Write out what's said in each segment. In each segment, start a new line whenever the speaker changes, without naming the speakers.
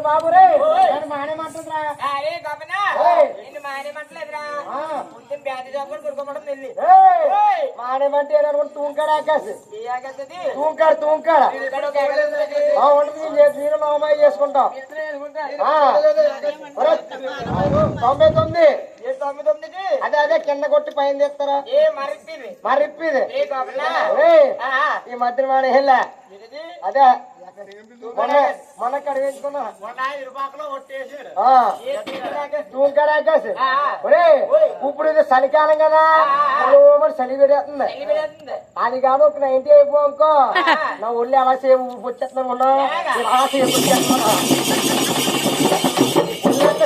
బాబు రే మానేమంటుందిరా మానేమంటే తూంకాడు తూంకాడు తూంకాడు నేను మామయ్య చేసుకుంటాం 99 అదే అదే కింద కొట్టి పైన తెస్తారా మరిప్పిది ఈ మధ్య మానే అదే మొన్న కడిగేసుకున్నా తూంకాడాకేసి ఇప్పుడు ఇది చలికాలం కదా మరి చలి పెడేస్తుంది అది కాదు ఒక 90 అయిపోనుకో నా ఒళ్ళు ఎలా సేపు వచ్చేస్తున్నాను ఉన్నా ఎలా సేపు వచ్చేస్తున్నా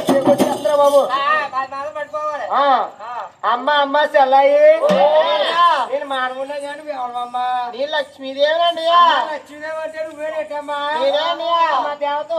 సేపు వచ్చేస్తున్నా బాబు అమ్మ అమ్మ చెల్లాయి నేను మానవున్నా కానీ అమ్మ నీ లక్ష్మీదేవినండి లక్ష్మీదేవి అంటే నువ్వేటమ్మా మా దేవత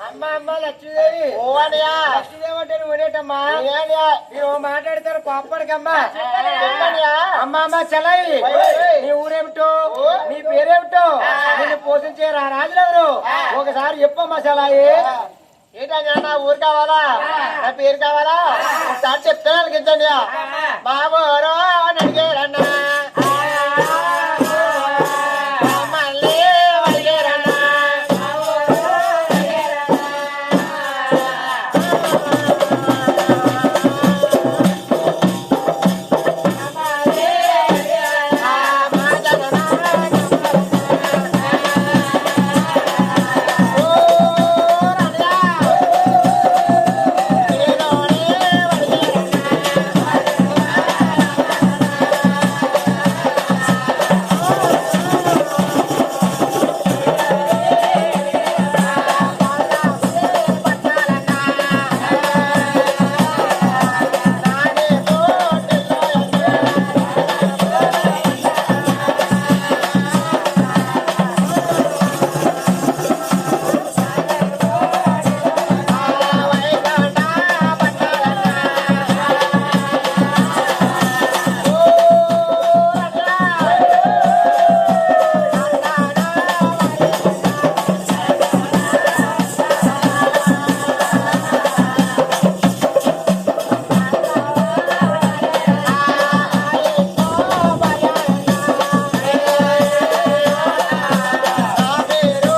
అమ్మ అమ్మ లక్ష్మీదేవి లక్ష్మీదేవి అంటే నువ్వేటమ్మా మీరు మాట్లాడతారు పాపడికమ్మా అమ్మ అమ్మ చెల్లయి నీ ఊరేమిటో నీ పేరేమిటో నేను పోషించే రాజులెవరు ఒకసారి చెప్పమ్మా చెల్లాయి ఏంటన్నా నా ఊరు కావాలా నా పేరు కావాలా ఒకసారి చెప్తాను అనిపించండి బాబు అని అడిగారన్నా